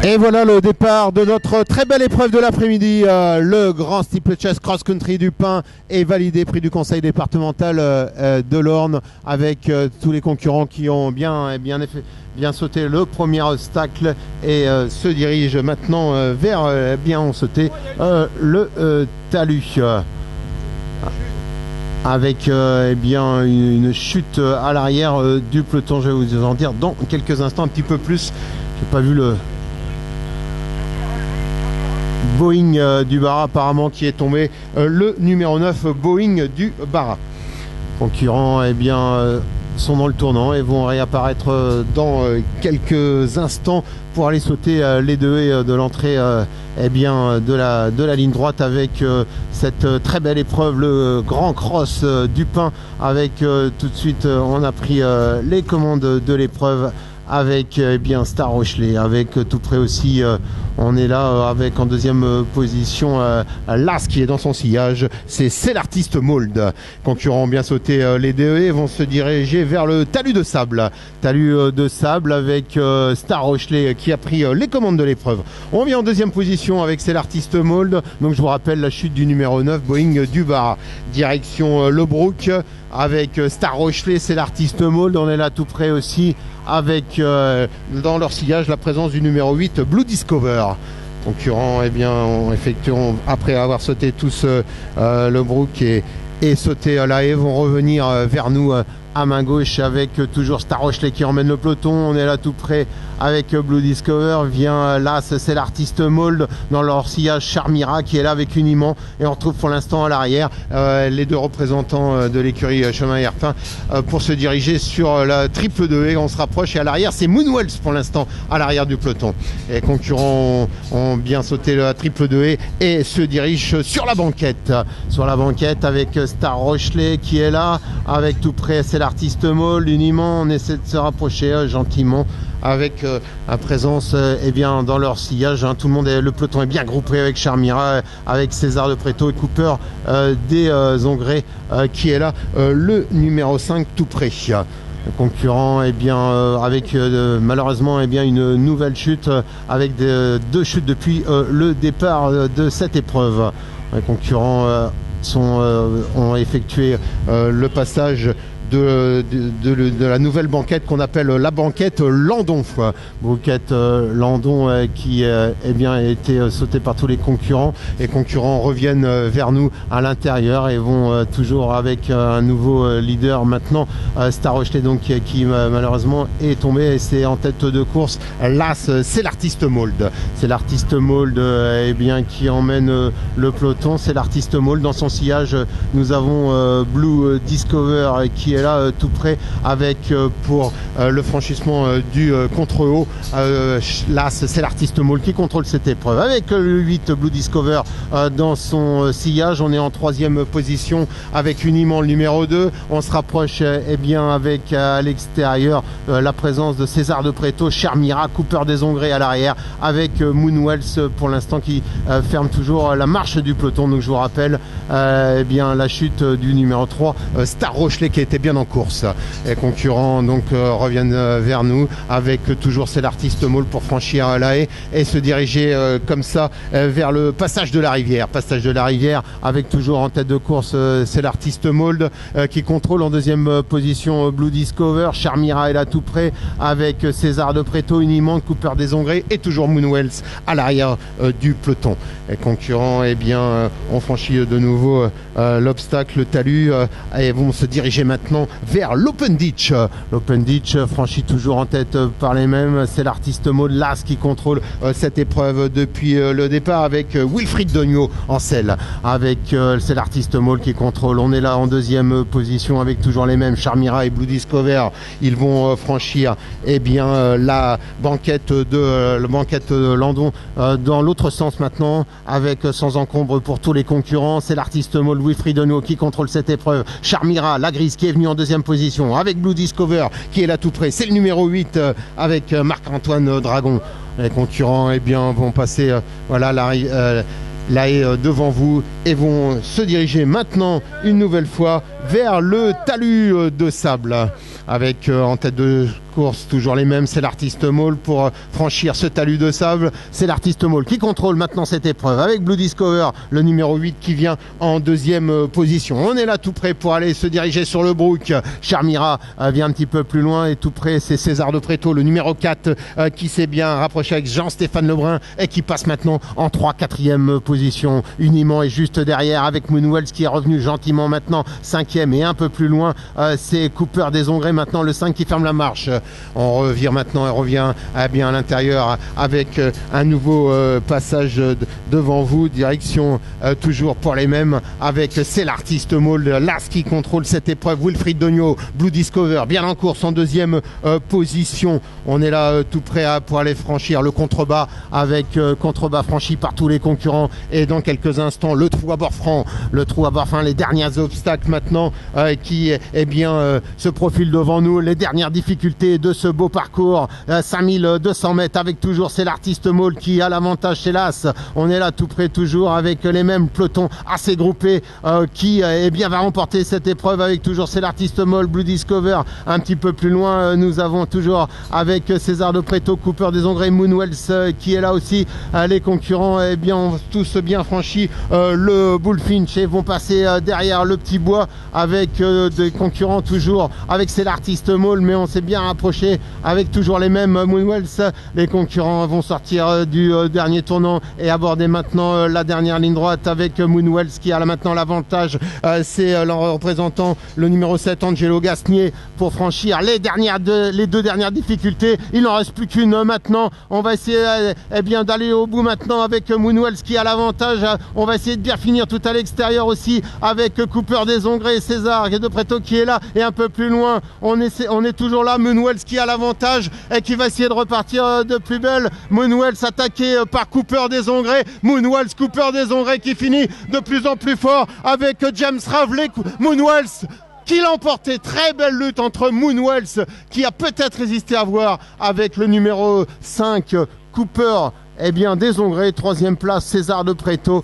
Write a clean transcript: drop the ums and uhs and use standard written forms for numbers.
Et voilà le départ de notre très belle épreuve de l'après-midi. Le grand steeplechase cross-country du Pin est validé, prix du conseil départemental de l'Orne, avec tous les concurrents qui ont bien sauté le premier obstacle et se dirigent maintenant vers ont sauté le talus. Avec une chute à l'arrière du peloton. Je vais vous en dire dans quelques instants un petit peu plus. J'ai pas vu le Boeing du Bara apparemment qui est tombé, le numéro 9 Boeing du Bara. Concurrents sont dans le tournant et vont réapparaître dans quelques instants pour aller sauter les deux haies de l'entrée de la ligne droite, avec cette très belle épreuve, le grand cross du Pin, avec tout de suite on a pris les commandes de l'épreuve avec Star Rochelet, avec tout près aussi on est là avec en deuxième position Las qui est dans son sillage, c'est l'artiste Mold. Concurrents bien sauté les DE vont se diriger vers le talus de sable avec Star Rochelet qui a pris les commandes de l'épreuve. On vient en deuxième position avec c'est l'artiste Mold. Donc je vous rappelle la chute du numéro 9 Boeing du Bara, direction Le Brook avec Star Rochelet, c'est l'artiste Mold. On est là tout près aussi avec dans leur sillage la présence du numéro 8 Blue Discover. Concurrents effectueront, après avoir sauté tous le Brook et sauté la haie, vont revenir vers nous à main gauche avec toujours Star Rochelet qui emmène le peloton. On est là tout près avec Blue Discover. Vient là, c'est l'artiste Mold dans leur sillage, Charmira qui est là avec Uniment, et on retrouve pour l'instant à l'arrière les deux représentants de l'écurie Chemin Herpin pour se diriger sur la triple de haie. On se rapproche et à l'arrière c'est Moonwells pour l'instant à l'arrière du peloton. Les concurrents ont bien sauté la triple de haie et se dirigent sur la banquette avec Star Rochelet qui est là avec tout près, c'est l'artiste Mold. Uniment, on essaie de se rapprocher gentiment avec la présence dans leur sillage, tout le monde le peloton est bien groupé avec Charmira, avec César de Préto et Cooper des Ongrés qui est là, le numéro 5 tout près. Le concurrent avec malheureusement une nouvelle chute, avec deux chutes depuis le départ de cette épreuve. Les concurrents ont effectué le passage de la nouvelle banquette qu'on appelle la banquette Landon. Banquette Landon qui a été sautée par tous les concurrents. Les concurrents reviennent vers nous à l'intérieur et vont toujours avec un nouveau leader maintenant, Star Rochelet, donc qui malheureusement est tombé, et c'est en tête de course. Là c'est l'artiste Mold. C'est l'artiste Mold qui emmène le peloton. C'est l'artiste Mold. Dans son sillage nous avons Blue Discover qui est là tout près avec pour le franchissement du contre-haut. Là c'est l'artiste Mold qui contrôle cette épreuve avec le 8 Blue Discover dans son sillage. On est en troisième position avec Uniment le numéro 2. On se rapproche avec à l'extérieur la présence de César de Préto, Charmira, Cooper des Ongrés à l'arrière, avec Moonwells pour l'instant qui ferme toujours la marche du peloton. Donc je vous rappelle la chute du numéro 3 Star Rochelet qui était bien en course. Les concurrents donc reviennent vers nous avec toujours c'est l'artiste Mold pour franchir la haie et se diriger comme ça vers le passage de la rivière. Passage de la rivière avec toujours en tête de course c'est l'artiste Mold qui contrôle. En deuxième position Blue Discover. Charmira est là tout près avec César de Préto, Uniment, Cooper des Ongrés et toujours Moonwells à l'arrière du peloton. Les concurrents ont franchi de nouveau l'obstacle, le talus, et vont se diriger maintenant vers l'Open Ditch. L'Open Ditch franchi toujours en tête par les mêmes. C'est l'artiste Maud Las qui contrôle cette épreuve depuis le départ avec Wilfried Dogno en selle. C'est l'artiste Maud qui contrôle. On est là en deuxième position avec toujours les mêmes, Charmira et Blue Discover. Ils vont franchir la banquette de Landon dans l'autre sens maintenant, avec sans encombre pour tous les concurrents. C'est l'artiste Maud Wilfried Dogno qui contrôle cette épreuve. Charmira, la grise, qui est venue en deuxième position avec Blue Discover qui est là tout près. C'est le numéro 8 avec Marc-Antoine Dragon. Les concurrents vont passer la haie devant vous et vont se diriger maintenant une nouvelle fois vers le talus de sable avec en tête de course, toujours les mêmes, c'est l'artiste Mall pour franchir ce talus de sable. C'est l'artiste Mall qui contrôle maintenant cette épreuve avec Blue Discover, le numéro 8 qui vient en deuxième position. On est là tout près pour aller se diriger sur le Brook. Charmira vient un petit peu plus loin et tout près, c'est César de Préto, le numéro 4 qui s'est bien rapproché avec Jean-Stéphane Lebrun et qui passe maintenant en 3-4e position. Uniment est juste derrière avec Moonwells qui est revenu gentiment maintenant 5e et un peu plus loin, c'est Cooper des Ongrés maintenant le 5 qui ferme la marche. On revient maintenant et revient bien à l'intérieur avec un nouveau passage devant vous, direction toujours pour les mêmes avec c'est l'artiste Mall, l'As qui contrôle cette épreuve. Wilfried Dogno, Blue Discover bien en course en deuxième position. On est là tout près pour aller franchir le contrebas avec contrebas franchi par tous les concurrents et dans quelques instants le trou à bord franc, les derniers obstacles maintenant qui se profilent devant nous, les dernières difficultés de ce beau parcours, 5200 mètres avec toujours c'est l'artiste Mall qui a l'avantage chez l'As. On est là tout près toujours avec les mêmes pelotons assez groupés qui va remporter cette épreuve avec toujours c'est l'artiste Mall. Blue Discover un petit peu plus loin, nous avons toujours avec César de Préto, Cooper des Ongrés, Moonwells qui est là aussi. Les concurrents ont tous bien franchi le Bullfinch et vont passer derrière le Petit Bois avec des concurrents toujours avec c'est l'artiste Mall, mais on s'est bien rapproché avec toujours les mêmes Moonwells. Les concurrents vont sortir du dernier tournant et aborder maintenant la dernière ligne droite avec Moonwells qui a maintenant l'avantage. C'est le représentant, le numéro 7 Angelo Gasnier pour franchir les deux dernières difficultés. Il n'en reste plus qu'une maintenant. On va essayer d'aller au bout maintenant avec Moonwells qui a l'avantage. On va essayer de bien finir tout à l'extérieur aussi avec Cooper des Ongrés et César de Préto qui est là et un peu plus loin. On est toujours là. Moonwells qui a l'avantage et qui va essayer de repartir de plus belle. Moonwells attaqué par Cooper des Ongrés. Moonwells, Cooper des Ongrés qui finit de plus en plus fort avec James Raveley. Moonwells qui l'a emporté. Très belle lutte entre Moonwells qui a peut-être résisté à voir avec le numéro 5 Cooper des Ongrés. Troisième place César de Préto.